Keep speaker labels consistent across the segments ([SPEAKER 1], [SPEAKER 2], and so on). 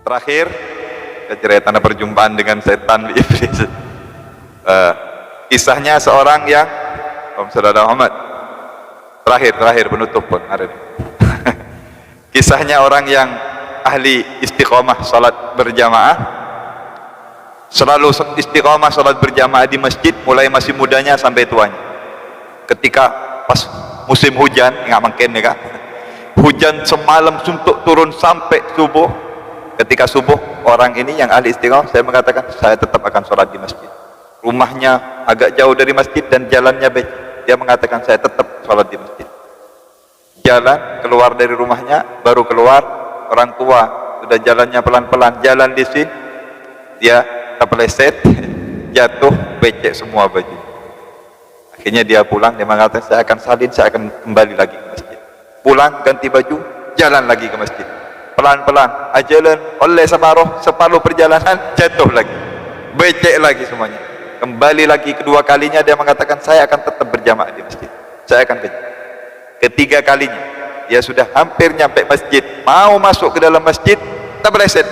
[SPEAKER 1] Terakhir, keceritaan perjumpaan dengan setan iblis. Kisahnya seorang yang Saudara Muhammad. Terakhir penutup pun hari ini. Kisahnya orang yang ahli istiqomah salat berjamaah, selalu istiqomah salat berjamaah di masjid mulai masih mudanya sampai tuanya. Ketika pas musim hujan, nggak mungkin ya kak, hujan semalam suntuk turun sampai subuh. Ketika subuh, orang ini yang ahli istiqomah, saya mengatakan saya tetap akan sholat di masjid. Rumahnya agak jauh dari masjid dan jalannya baik. Dia mengatakan saya tetap sholat di masjid. Jalan keluar dari rumahnya, baru keluar orang tua sudah jalannya pelan-pelan, jalan di sini dia terpeleset, jatuh, becek semua baju. Akhirnya dia pulang, dia mengatakan saya akan salin, saya akan kembali lagi ke masjid. Pulang, ganti baju, jalan lagi ke masjid. Pelan-pelan, jalan oleh separuh perjalanan, jatuh lagi, becek lagi semuanya. Kembali lagi kedua kalinya dia mengatakan saya akan tetap berjamaah di masjid, saya akan ketiga kalinya dia sudah hampir nyampe masjid, mau masuk ke dalam masjid, terpeleset,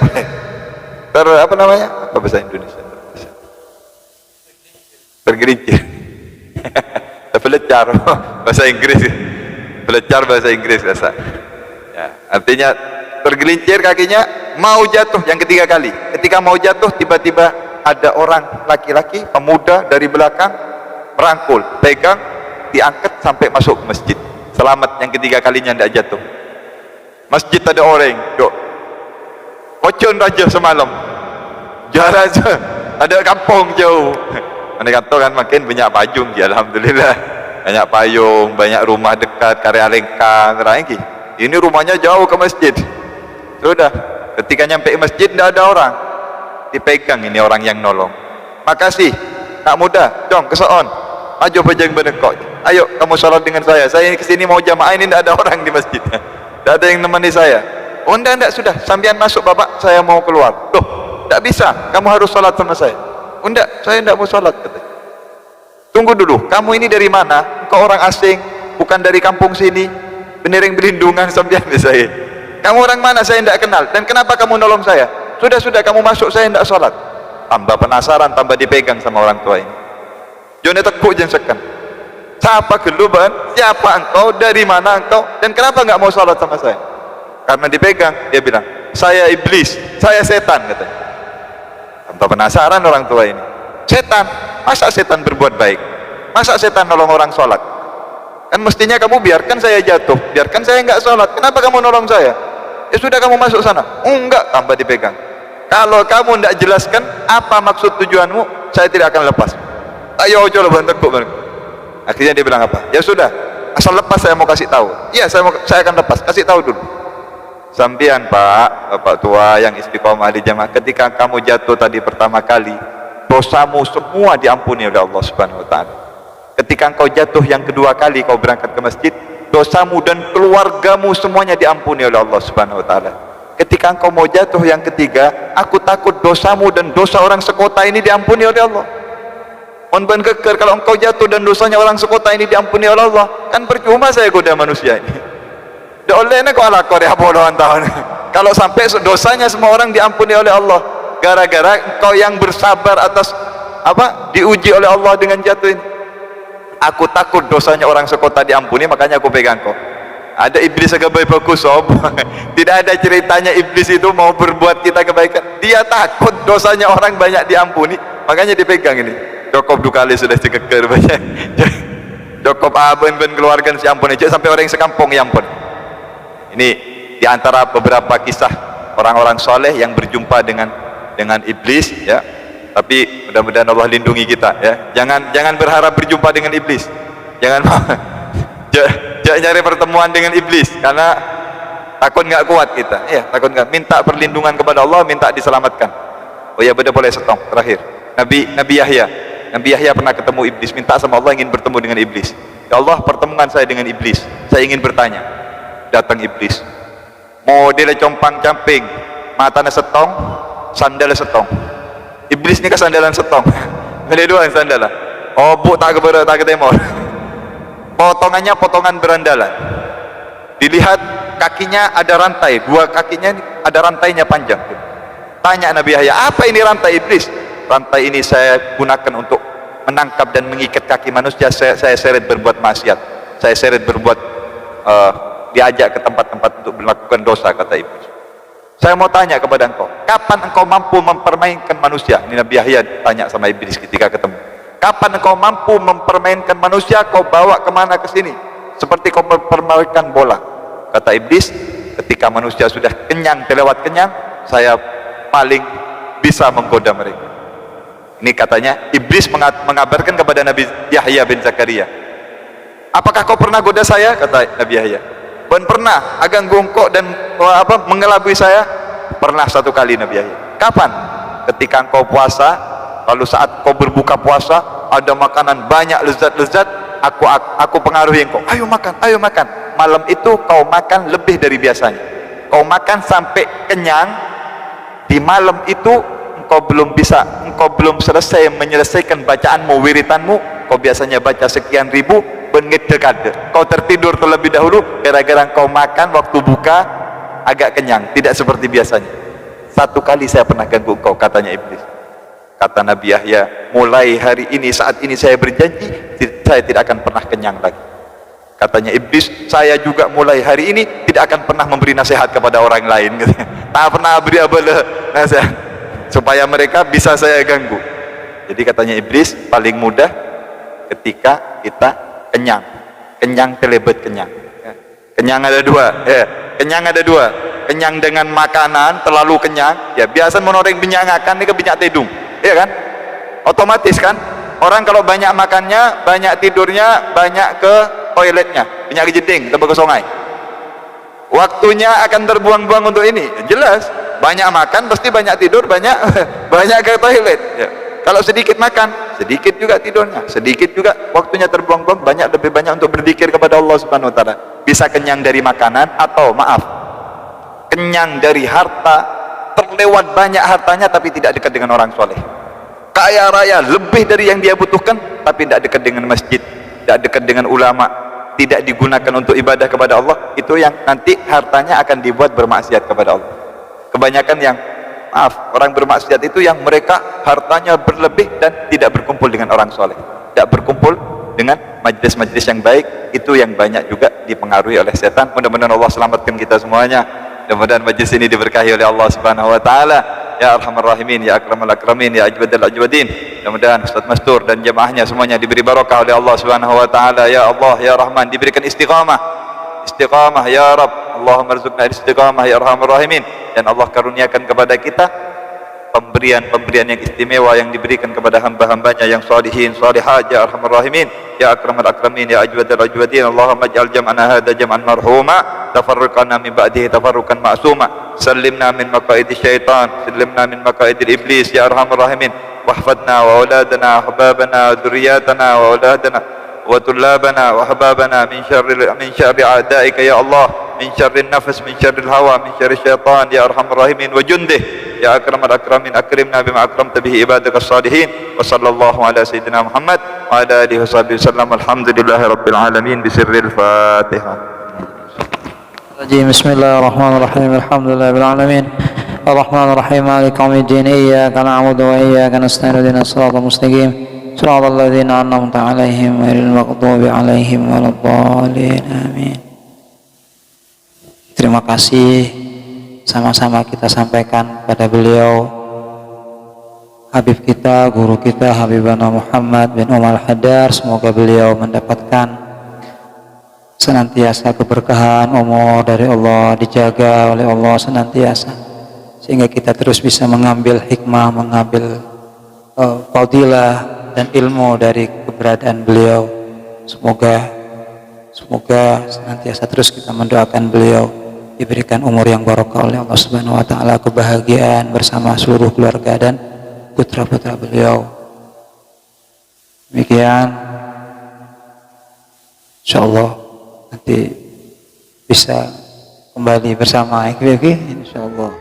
[SPEAKER 1] apa namanya, apa bahasa Indonesia, tergelincir, terpelecar, bahasa Inggris, pelecar bahasa Inggris biasa. Ya, artinya tergelincir kakinya, mau jatuh yang ketiga kali. Ketika mau jatuh, tiba-tiba ada orang laki-laki pemuda dari belakang merangkul, pegang, diangkat sampai masuk ke masjid. Selamat yang ketiga kalinya tidak jatuh. Masjid ada orang, yuk, ocon raja semalam, jalan ada kampung jauh. Anda kata kan makin banyak payung, ya alhamdulillah, banyak payung, banyak rumah dekat, karya lengkang, lagi. Ini rumahnya jauh ke masjid. Sudah, ketika nyampe masjid tidak ada orang, dipegang ini orang yang nolong. Makasih, nak muda, dong kesoon, maju pejang berdekok. Ayo kamu sholat dengan saya ini kesini mau jamaah, ini tidak ada orang di masjid, tidak ada yang nemani saya. Oh tidak, sudah, sambian masuk bapak, saya mau keluar. Loh, tidak bisa, kamu harus sholat sama saya. Oh tidak, saya tidak mau sholat, katanya. Tunggu dulu, kamu ini dari mana? Kau orang asing, bukan dari kampung sini, beniring berlindungan sambian saya. Kamu orang mana, saya tidak kenal, dan kenapa kamu nolong saya? Sudah kamu masuk, saya tidak sholat. Tambah penasaran, tambah dipegang sama orang tua ini. Jone tekuk jensekan, siapa geluban, siapa engkau, dari mana engkau, dan kenapa nggak mau sholat sama saya? Karena dipegang, dia bilang saya iblis, saya setan, katanya. Tambah penasaran orang tua ini, setan, masa setan berbuat baik, masa setan nolong orang sholat? Kan mestinya kamu biarkan saya jatuh, biarkan saya nggak sholat, kenapa kamu nolong saya? Ya sudah kamu masuk sana. Enggak, tambah dipegang. Kalau kamu tidak jelaskan apa maksud tujuanmu, saya tidak akan lepas. Ayo coba bentukku. Akhirnya dia bilang apa? Ya sudah, asal lepas saya mau kasih tahu. Iya, saya akan lepas, kasih tahu dulu. Sampian Pak, bapak tua yang istiqomah di jamaah, ketika kamu jatuh tadi pertama kali, dosamu semua diampuni oleh Allah Subhanahu wa taala. Ketika engkau jatuh yang kedua kali kau berangkat ke masjid, dosamu dan keluargamu semuanya diampuni oleh Allah Subhanahu wa taala. Ketika engkau mau jatuh yang ketiga, aku takut dosamu dan dosa orang sekota ini diampuni oleh Allah. Mohon ben keker, kalau engkau jatuh dan dosanya orang sekota ini diampuni oleh Allah, kan percuma saya goda manusia ini. Dak olehnya kok ala Korea puluhan tahun. Kalau sampai dosanya semua orang diampuni oleh Allah, gara-gara engkau yang bersabar atas apa? Diuji oleh Allah dengan jatuh ini. Aku takut dosanya orang sekota diampuni, makanya aku pegang kau. Ada iblis agak bagus sob. Tidak ada ceritanya iblis itu mau berbuat kita kebaikan. Dia takut dosanya orang banyak diampuni, makanya dipegang ini. Dokop dukali sudah dikeker banyak. Dokop aben keluarga si ampun aja sampai orang sekampung yang ampun. Ini diantara beberapa kisah orang-orang soleh yang berjumpa dengan iblis, ya. Tapi mudah-mudahan Allah lindungi kita, ya. Jangan berharap berjumpa dengan iblis. Jangan nyari pertemuan dengan iblis, karena takut nggak kuat kita. Ya, takut nggak. Minta perlindungan kepada Allah, minta diselamatkan. Oh ya, boleh setong terakhir. Nabi Yahya pernah ketemu iblis, minta sama Allah ingin bertemu dengan iblis. Ya Allah, pertemuan saya dengan iblis, saya ingin bertanya. Datang iblis, model compang-camping, matanya setong, sandalnya setong. Iblis ni kesandalan setong. Ada dua yang sandalan. Oh, bu tak ketemor. Potongannya potongan berandalan. Dilihat kakinya ada rantai, dua kakinya ada rantainya panjang. Tanya Nabi Yahya, apa ini rantai iblis? Rantai ini saya gunakan untuk menangkap dan mengikat kaki manusia. Saya seret berbuat maksiat, saya seret berbuat diajak ke tempat-tempat untuk melakukan dosa, kata iblis. Saya mau tanya kepada engkau, kapan engkau mampu mempermainkan manusia? Ini Nabi Yahya tanya sama iblis ketika ketemu. Kapan engkau mampu mempermainkan manusia? Kau bawa kemana ke sini? Seperti kau mempermainkan bola. Kata iblis, ketika manusia sudah kenyang, terlewat kenyang, saya paling bisa menggoda mereka. Ini katanya iblis mengabarkan kepada Nabi Yahya bin Zakaria. Apakah kau pernah goda saya? Kata Nabi Yahya. Ben pernah, agak gongkok dan mengelabui saya. Pernah satu kali Nabi Yahya. Kapan? Ketika engkau puasa, lalu saat kau berbuka puasa, ada makanan banyak lezat-lezat, aku pengaruhi engkau. Ayo makan, ayo makan. Malam itu kau makan lebih dari biasanya. Kau makan sampai kenyang. Di malam itu engkau belum selesai menyelesaikan bacaanmu, wiritanmu. Kau biasanya baca sekian ribu, dekade. Kau tertidur terlebih dahulu gara-gara kau makan waktu buka agak kenyang, tidak seperti biasanya. Satu kali saya pernah ganggu kau, katanya iblis. Kata Nabi Yahya, mulai hari ini, saat ini saya berjanji, saya tidak akan pernah kenyang lagi. Katanya iblis, saya juga mulai hari ini tidak akan pernah memberi nasihat kepada orang lain. Tak pernah beri nasihat supaya mereka bisa saya ganggu. Jadi katanya iblis, paling mudah ketika kita kenyang terlebet kenyang. Kenyang ada dua, kenyang ada dua. Kenyang dengan makanan, terlalu kenyang, ya biasa menoreng binyangakan ini ke binyak tidung, ya kan? Otomatis kan? Orang kalau banyak makannya, banyak tidurnya, banyak ke toiletnya, banyak kejeding, ke sungai. Waktunya akan terbuang-buang untuk ini, jelas. Banyak makan pasti banyak tidur, banyak ke toilet. Ya. Kalau sedikit makan, sedikit juga tidurnya, sedikit juga waktunya terbuang-buang, lebih banyak untuk berzikir kepada Allah Subhanahu wa taala. Bisa kenyang dari makanan atau kenyang dari harta, terlewat banyak hartanya tapi tidak dekat dengan orang soleh. Kaya raya lebih dari yang dia butuhkan tapi tidak dekat dengan masjid, tidak dekat dengan ulama, tidak digunakan untuk ibadah kepada Allah. Itu yang nanti hartanya akan dibuat bermaksiat kepada Allah. Kebanyakan yang orang bermaksiat itu yang mereka hartanya berlebih dan tidak berkumpul dengan orang soleh, tidak berkumpul dengan majlis-majlis yang baik. Itu yang banyak juga dipengaruhi oleh setan. Mudah-mudahan Allah selamatkan kita semuanya. Mudah-mudahan majlis ini diberkahi oleh Allah Subhanahu wa taala. Ya Arhamar Rahimin, ya Akramul Akramin, ya Ajwadal Ajwadin. Mudah-mudahan Ustaz Mastur dan jemaahnya semuanya diberi barakah oleh Allah Subhanahu wa taala. Ya Allah, ya Rahman, diberikan istiqamah ya Rabb. Allahumma rzuqna istiqamah ya Arhamar Rahimin. Dan Allah karuniakan kepada kita pemberian yang istimewa yang diberikan kepada hamba-hambanya yang salihin salihat. Ya Arhamar Rahimin, ya Akramul Akramin, ya Ajwadal Ajwadin. Allahumma ij'al jam'ana hadha jam'an marhuma, tafarruqana min ba'dihi tafarruqan ma'suma. Sallimna min maqaidi syaitan, sallimna min maqaidi iblis, ya Arhamar Rahimin. Wahfadna wa auladana, ahbabana, dhurriyatana wa auladana wa tullabana wa ahbabana min syarri a'daika ya Allah, min syarri nafs, min syarri hawa, min syarri syaitan, ya Arhamar Rahimin wa jundih, ya Akramul Akramin. Akrimna bima akramta bihi ibadaka salihin. Wa sallallahu ala sayyidina Muhammad wa ala alihi washabihi wasallam. Alhamdulillahi rabbil alamin. Bisirril Fatihah.
[SPEAKER 2] Bismillahirrahmanirrahim. Alhamdulillahil alamin. Ar-Rahmanir Rahim. Maliki yaumiddin. Iyyaka na'budu wa iyyaka nasta'in. Ihdinas siratal mustaqim. Shiratal ladzina an'amta 'alaihim ghairil maghdubi 'alaihim waladdallin. Amin. Terima kasih sama-sama kita sampaikan pada beliau, Habib kita, guru kita, Habibana Muhammad bin Umar Haddar. Semoga beliau mendapatkan senantiasa keberkahan umur dari Allah, dijaga oleh Allah senantiasa, sehingga kita terus bisa mengambil hikmah, mengambil fadilah dan ilmu dari keberadaan beliau. Semoga senantiasa terus kita mendoakan beliau diberikan umur yang barokah oleh Allah Subhanahu wa taala, kebahagiaan bersama seluruh keluarga dan putra-putra beliau. Demikian, insyaallah nanti bisa kembali bersama insyaallah.